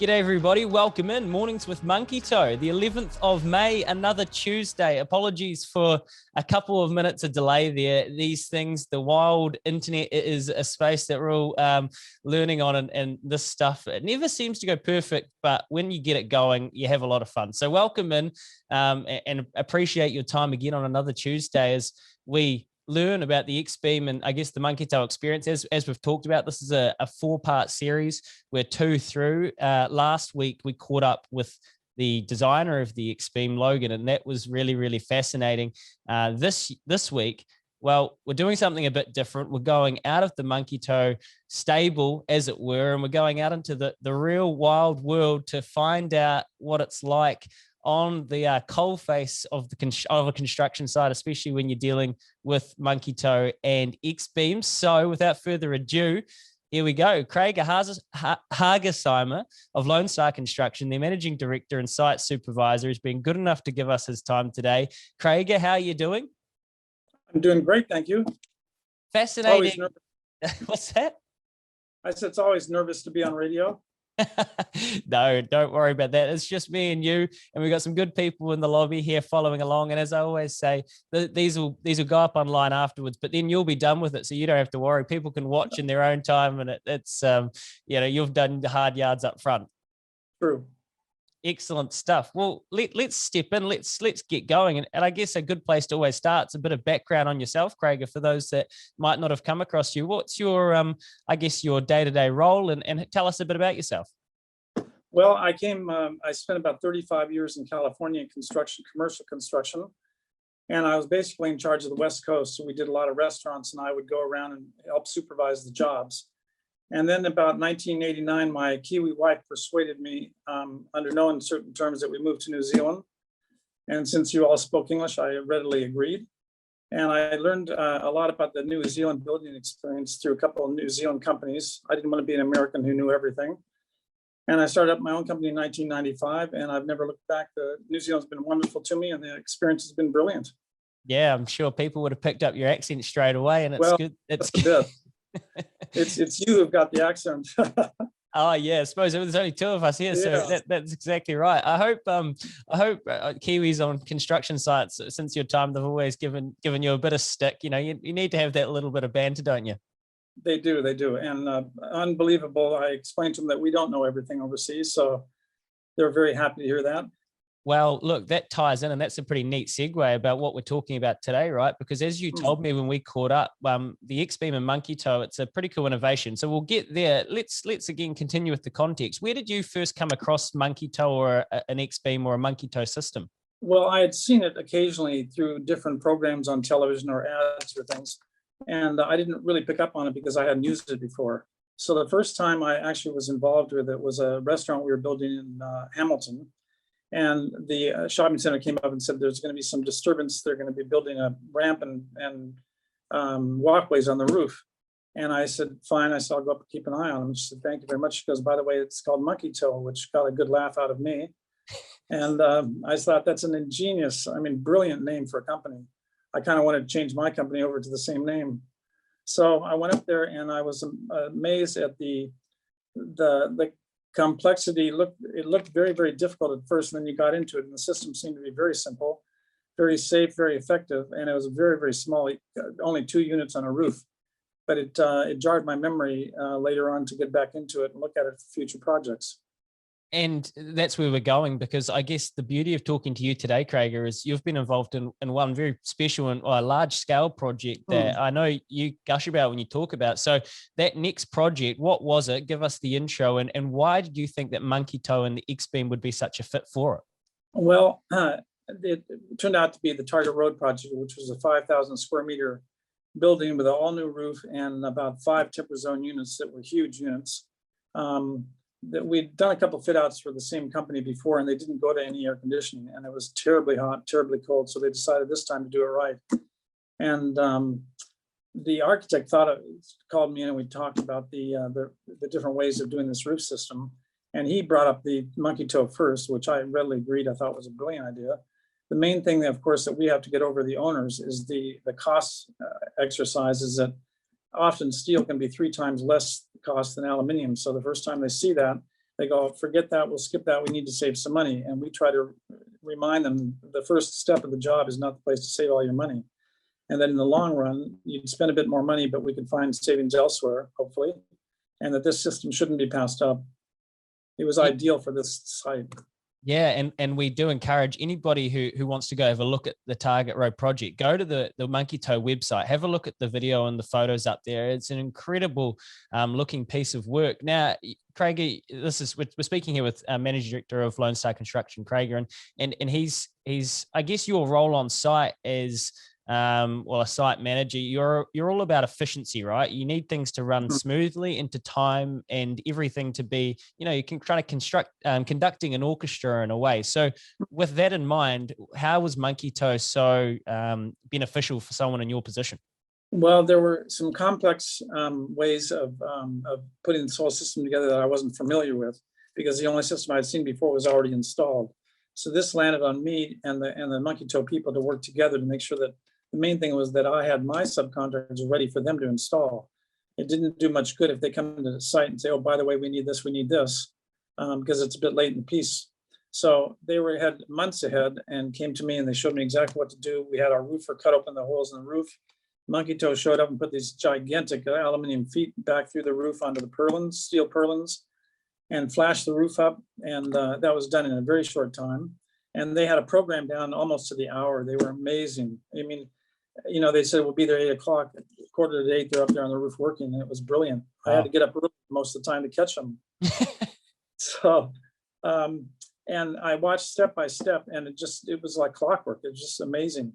G'day everybody, welcome in Mornings with Monkey Toe, the 11th of May, another Tuesday. Apologies for a couple of minutes of delay there. These things, the wild internet is a space that we're all learning on, and this stuff, it never seems to go perfect, but when you get it going, you have a lot of fun. So welcome in and appreciate your time again on another Tuesday as we learn about the XBeam and I guess the Monkey Toe experience. As we've talked about, this is a 4-part series. We're 2 through. Last week, we caught up with the designer of the XBeam, Logan, and that was really, really fascinating. This week, well, we're doing something a bit different. We're going out of the Monkey Toe stable, as it were, and we're going out into the real wild world to find out what it's like on the coalface of a construction site, especially when you're dealing with Monkey Toe and XBeam. So without further ado, here we go. Craig Hagesheimer of Lone Star Construction, their managing director and site supervisor, has been good enough to give us his time today. Craig, how are you doing? I'm doing great, thank you. Fascinating. What's that? I said it's always nervous to be on radio. No, don't worry about that. It's just me and you, and we've got some good people in the lobby here following along. And as I always say, these will go up online afterwards, but then you'll be done with it, so you don't have to worry. People can watch in their own time, and it's you've done the hard yards up front. True. Excellent stuff. Well, let's step in. Let's get going. And I guess a good place to always start is a bit of background on yourself, Craig, for those that might not have come across you. What's your, I guess, your day-to-day role, and tell us a bit about yourself. Well, I spent about 35 years in California in construction, commercial construction, and I was basically in charge of the West Coast. So we did a lot of restaurants, and I would go around and help supervise the jobs. And then about 1989, my Kiwi wife persuaded me, under no uncertain terms, that we moved to New Zealand. And since you all spoke English, I readily agreed. And I learned a lot about the New Zealand building experience through a couple of New Zealand companies. I didn't want to be an American who knew everything. And I started up my own company in 1995, and I've never looked back. New Zealand's been wonderful to me, and the experience has been brilliant. Yeah, I'm sure people would have picked up your accent straight away, and it's good. It's good. It's you who've got the accent. Oh yeah, I suppose there's only 2 of us here, so yeah. That's exactly right. I hope Kiwis on construction sites, since your time, they've always given you a bit of stick. You need to have that little bit of banter, don't you? They do, and unbelievable. I explained to them that we don't know everything overseas, so they're very happy to hear that. Well, look, that ties in, and that's a pretty neat segue about what we're talking about today, right? Because as you told me when we caught up, the XBeam and Monkey Toe, it's a pretty cool innovation. So we'll get there. Let's again continue with the context. Where did you first come across Monkey Toe or an XBeam or a Monkey Toe system? Well, I had seen it occasionally through different programs on television or ads or things, and I didn't really pick up on it because I hadn't used it before. So the first time I actually was involved with it was a restaurant we were building in Hamilton. And the shopping center came up and said, there's going to be some disturbance. They're going to be building a ramp and walkways on the roof. And I said, fine. I said, I'll go up and keep an eye on them. She said, thank you very much. She goes, by the way, it's called Monkey Toe, which got a good laugh out of me. And I thought that's an ingenious, brilliant name for a company. I kind of wanted to change my company over to the same name. So I went up there and I was amazed at the complexity. It looked very, very difficult at first, and then you got into it, and the system seemed to be very simple, very safe, very effective, and it was very, very small, only 2 units on a roof. But it jarred my memory later on to get back into it and look at it for future projects. And that's where we're going, because I guess the beauty of talking to you today, Craig, is you've been involved in one very special and large scale project that I know you gush about when you talk about. So that next project, what was it? Give us the intro, and why did you think that Monkey Toe and the XBeam would be such a fit for it? Well, it turned out to be the Target Road project, which was a 5,000 square meter building with an all new roof and about 5 temper zone units that were huge units. That we'd done a couple of fit outs for the same company before, and they didn't go to any air conditioning, and it was terribly hot, terribly cold. So they decided this time to do it right. And the architect called me in, and we talked about the different ways of doing this roof system. And he brought up the Monkey Toe first, which I readily agreed. I thought was a brilliant idea. The main thing, of course, that we have to get over the owners is the cost exercise, is that often steel can be 3 times less cost than aluminum. So the first time they see that, They go, forget that, we'll skip that, we need to save some money. And we try to remind them the first step of the job is not the place to save all your money. And then in the long run, you'd spend a bit more money, but we could find savings elsewhere, hopefully, and that this system shouldn't be passed up. It was ideal for this site. Yeah, and we do encourage anybody who wants to go have a look at the Target Road project. Go to the Monkey Toe website, have a look at the video and the photos up there. It's an incredible looking piece of work. Now, Craigie, we're speaking here with Managing Director of Lone Star Construction, Craigie, and he's I guess your role on site is a site manager. You're all about efficiency, right? You need things to run smoothly into time and everything to be, you can try to conducting an orchestra in a way. So with that in mind, how was Monkey Toe so beneficial for someone in your position? Well, there were some complex ways of putting the whole system together that I wasn't familiar with, because the only system I'd seen before was already installed. So this landed on me and the Monkey Toe people to work together to make sure that the main thing was that I had my subcontractors ready for them to install. It didn't do much good if they come to the site and say, oh, by the way, we need this, because it's a bit late in the piece. So they had months ahead and came to me and they showed me exactly what to do. We had our roofer cut open the holes in the roof. Monkey Toe showed up and put these gigantic aluminum feet back through the roof onto the purlins, steel purlins, and flashed the roof up. And that was done in a very short time. And they had a program down almost to the hour. They were amazing. I mean, they said we'll be there 8 o'clock, 7:45. They're up there on the roof working, and it was brilliant. Wow. I had to get up early most of the time to catch them. So, and I watched step by step, and it was like clockwork. It was just amazing.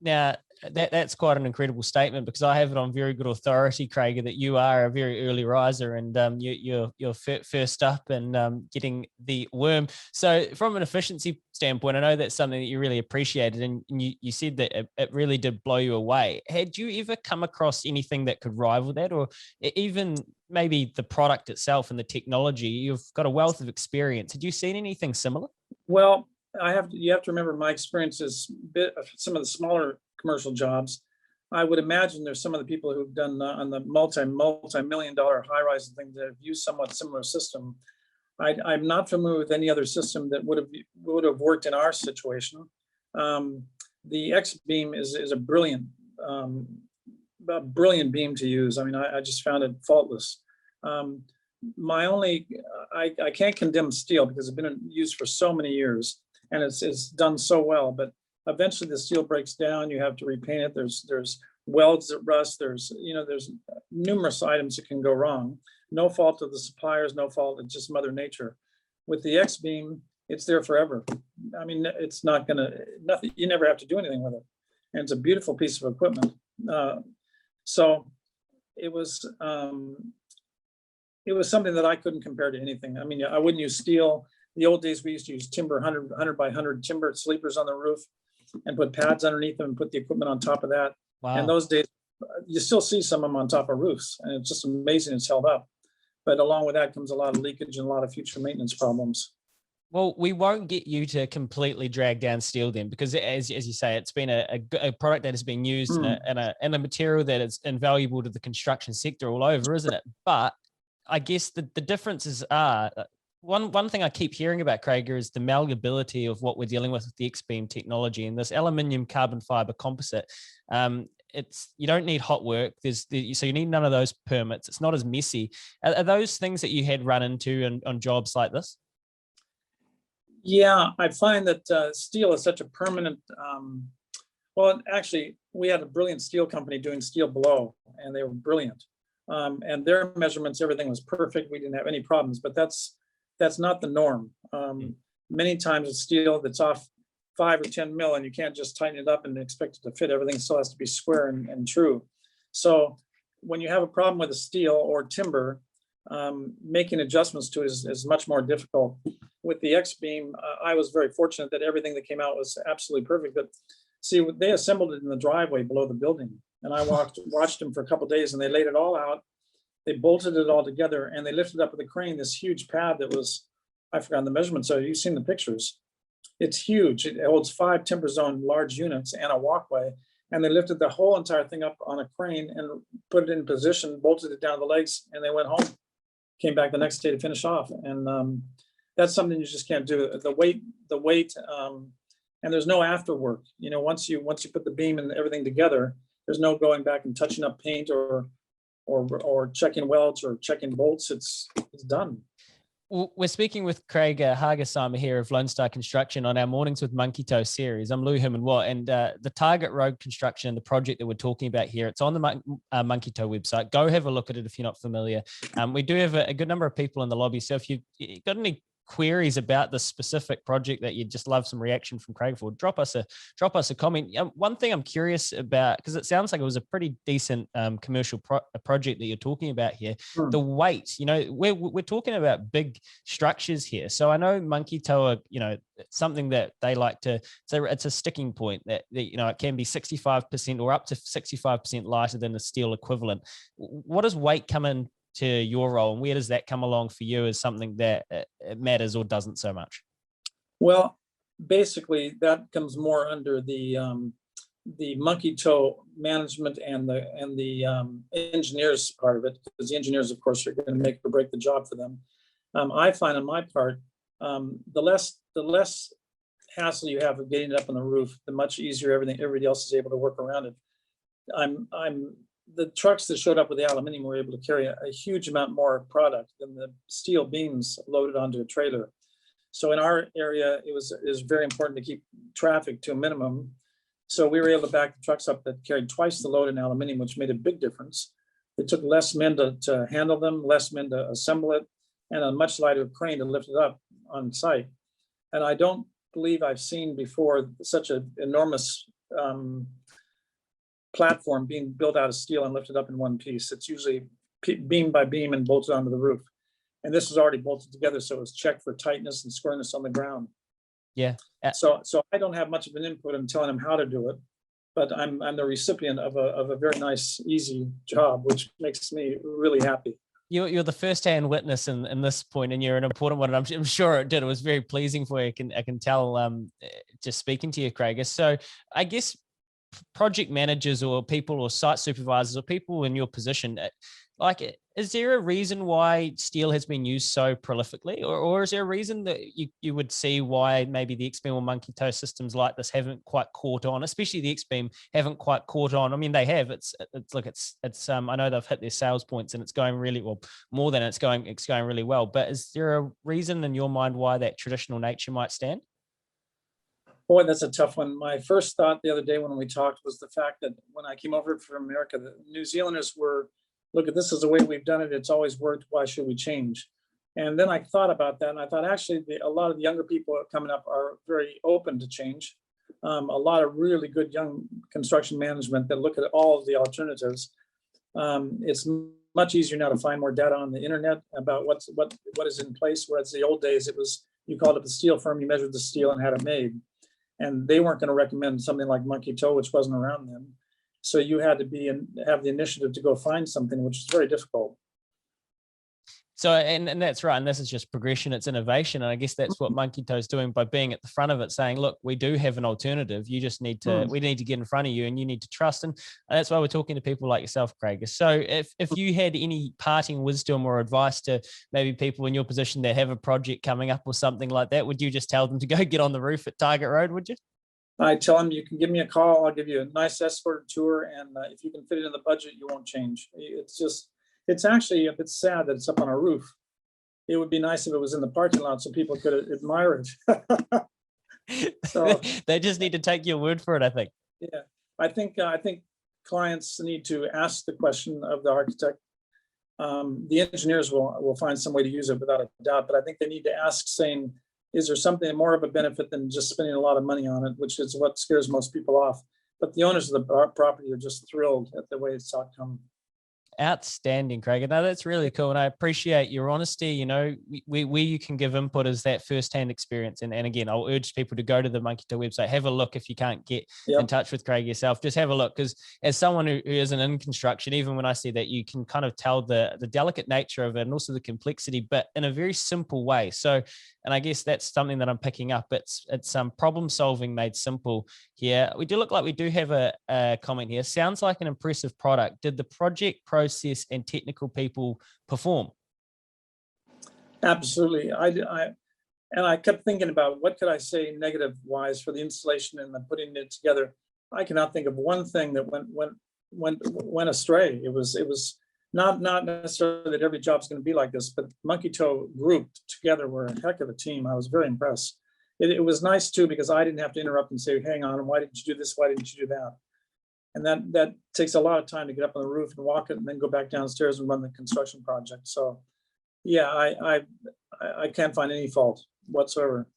Now, that's quite an incredible statement, because I have it on very good authority, Craig, that you are a very early riser, and you're first up and getting the worm. So from an efficiency standpoint, I know that's something that you really appreciated, and you said that it really did blow you away. Had you ever come across anything that could rival that, or even maybe the product itself and the technology? You've got a wealth of experience. Had you seen anything similar? Well, you have to remember my experience is some of the smaller commercial jobs. I would imagine there's some of the people who've done on the multi-million-dollar high-rise things that have used somewhat similar system. I'm not familiar with any other system that would have worked in our situation. The XBeam is a brilliant beam to use. I mean, I just found it faultless. I can't condemn steel because it's been used for so many years and it's done so well, but eventually the steel breaks down. You have to repaint it. There's welds that rust. There's numerous items that can go wrong. No fault of the suppliers, no fault, it's just Mother Nature. With the XBeam, it's there forever. I mean, it's nothing, you never have to do anything with it. And it's a beautiful piece of equipment. So it was something that I couldn't compare to anything. I mean, I wouldn't use steel. The old days, we used to use timber, 100 by 100 timber sleepers on the roof and put pads underneath them and put the equipment on top of that. Wow. And those days, you still see some of them on top of roofs, and it's just amazing it's held up. But along with that comes a lot of leakage and a lot of future maintenance problems. Well, we won't get you to completely drag down steel then, because as you say, it's been a product that has been used and a material that is invaluable to the construction sector all over, isn't it? But I guess the differences are, one thing I keep hearing about, Craig, is the malleability of what we're dealing with the XBeam technology and this aluminium carbon fiber composite. You don't need hot work. So you need none of those permits. It's not as messy. Are those things that you had run into on jobs like this? Yeah, I find that steel is such a permanent. Well, actually, we had a brilliant steel company doing steel below, and they were brilliant. And their measurements, everything was perfect. We didn't have any problems, but that's not the norm. Many times it's steel that's off 5 or 10 mil, and you can't just tighten it up and expect it to fit. Everything still has to be square and true. So when you have a problem with a steel or timber, making adjustments to it is much more difficult. With the XBeam, I was very fortunate that everything that came out was absolutely perfect. But see, they assembled it in the driveway below the building, and I watched them for a couple of days, and they laid it all out. They bolted it all together, and they lifted up with a crane this huge pad that was, I forgot the measurement, so you've seen the pictures. It's huge. It holds 5 timber zone large units and a walkway, and they lifted the whole entire thing up on a crane and put it in position, bolted it down the legs, and they went home. came back the next day to finish off. And that's something you just can't do. The weight, and there's no after work. You know, once you put the beam and everything together, there's no going back and touching up paint or checking welds or checking bolts. It's done. We're speaking with Craig Hagesheimer here of Lone Star Construction on our Mornings with Monkey Toe series. I'm Lou Herman Watt, and the Target Road construction and the project that we're talking about here, it's on the Monkey Toe website. Go have a look at it if you're not familiar. We do have a good number of people in the lobby, so if you've got any queries about the specific project that you'd just love some reaction from Craig for, drop us a comment. One thing I'm curious about, because it sounds like it was a pretty decent commercial project that you're talking about here, the weight. You know, we're talking about big structures here, so I know Monkey Toe are, you know, something that they like to, so it's a sticking point that you know, it can be 65% or up to 65% lighter than the steel equivalent. What does weight come in to your role, and where does that come along for you as something that it matters or doesn't so much? Well, basically that comes more under the Monkey Toe management and the engineers part of it, because the engineers, of course, are going to make or break the job for them. I find on my part, the less hassle you have of getting it up on the roof, the much easier everybody else is able to work around it. The trucks that showed up with the aluminum were able to carry a huge amount more product than the steel beams loaded onto a trailer. So in our area, it was very important to keep traffic to a minimum. So we were able to back the trucks up that carried twice the load in aluminum, which made a big difference. It took less men to handle them, less men to assemble it, and a much lighter crane to lift it up on site. And I don't believe I've seen before such an enormous platform being built out of steel and lifted up in one piece. It's usually beam by beam and bolted onto the roof. And this was already bolted together, so it was checked for tightness and squareness on the ground. Yeah. So I don't have much of an input in telling them how to do it, but I'm the recipient of a very nice, easy job, which makes me really happy. You're the first-hand witness in this point, and you're an important one. And I'm sure it did. It was very pleasing for you. I can tell just speaking to you, Craig. So I guess project managers or people or site supervisors or people in your position, like, is there a reason why steel has been used so prolifically, or is there a reason that you would see why maybe the XBeam or Monkey Toe systems like this haven't quite caught on, especially the XBeam haven't quite caught on? I mean, they have. It's I know they've hit their sales points and it's going really well, more than it's going really well. But is there a reason in your mind why that traditional nature might stand? Boy, that's a tough one. My first thought the other day when we talked was the fact that when I came over from America, the New Zealanders were, look, at this is the way we've done it. It's always worked. Why should we change? And then I thought about that, and I thought actually a lot of the younger people coming up are very open to change. A lot of really good young construction management that look at all of the alternatives. It's much easier now to find more data on the internet about what is in place. Whereas the old days, it was, you called up the steel firm, you measured the steel and had it made. And they weren't going to recommend something like Monkey Toe, which wasn't around then. So you had to have the initiative to go find something, which is very difficult. So, and that's right. And this is just progression. It's innovation. And I guess that's what Monkey Toe is doing by being at the front of it, saying, look, we do have an alternative. You just need to, we need to get in front of you and you need to trust. And that's why we're talking to people like yourself, Craig. So if you had any parting wisdom or advice to maybe people in your position that have a project coming up or something like that, would you just tell them to go get on the roof at Target Road, would you? I tell them, you can give me a call. I'll give you a nice escort tour. And if you can fit it in the budget, you won't change. It's actually a bit sad that it's up on a roof. It would be nice if it was in the parking lot so people could admire it. So they just need to take your word for it, I think. Yeah, I think clients need to ask the question of the architect. The engineers will find some way to use it without a doubt, but I think they need to ask, saying, is there something more of a benefit than just spending a lot of money on it, which is what scares most people off. But the owners of the property are just thrilled at the way it's outcome. Outstanding, Craig. No, that's really cool. And I appreciate your honesty. You know, where you can give input is that firsthand experience. And again, I'll urge people to go to the Monkey Toe website, have a look. If you can't get in touch with Craig yourself, just have a look. Because as someone who isn't in construction, even when I see that, you can kind of tell the delicate nature of it and also the complexity, but in a very simple way. So, and I guess that's something that I'm picking up. It's problem solving made simple here. We do look like we do have a comment here. Sounds like an impressive product. Did the project process and technical people perform? Absolutely. And I kept thinking about what could I say negative wise for the installation and then putting it together. I cannot think of one thing that went astray. It was not necessarily that every job's going to be like this, but Monkey Toe grouped together were a heck of a team. I was very impressed. It was nice too, because I didn't have to interrupt and say, hang on, why didn't you do this? Why didn't you do that? And that takes a lot of time to get up on the roof and walk it and then go back downstairs and run the construction project. So yeah, I can't find any fault whatsoever.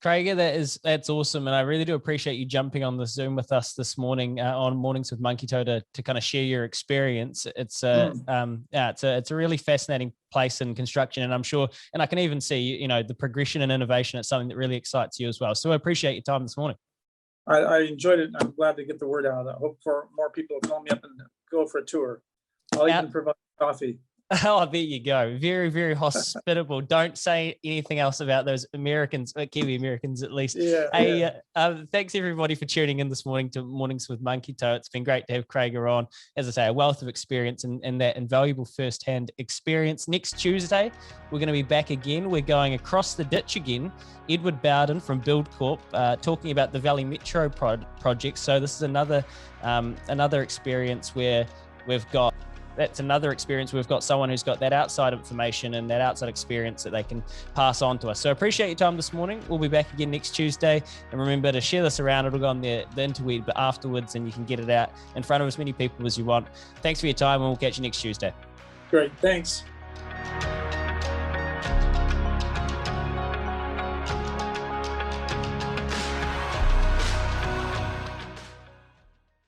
Craig, that's awesome, and I really do appreciate you jumping on the Zoom with us this morning on Mornings with Monkey Toe to kind of share your experience. It's it's a really fascinating place in construction, and I'm sure, and I can even see the progression and innovation. It's something that really excites you as well. So I appreciate your time this morning. I enjoyed it. I'm glad to get the word out. I hope for more people to call me up and go for a tour. I'll even provide coffee. Oh, there you go. Very, very hospitable. Don't say anything else about those Americans, Kiwi Americans at least. Yeah. Thanks everybody for tuning in this morning to Mornings with Monkey Toe. It's been great to have Craig on. As I say, a wealth of experience and that invaluable firsthand experience. Next Tuesday, we're going to be back again. We're going across the ditch again. Edward Bowden from Build Corp talking about the Valley Metro project. So this is another experience where we've got someone who's got that outside information and that outside experience that they can pass on to us. So I appreciate your time this morning. We'll be back again next Tuesday. And remember to share this around. It'll go on the interweb but afterwards, and you can get it out in front of as many people as you want. Thanks for your time, and we'll catch you next Tuesday. Great. Thanks.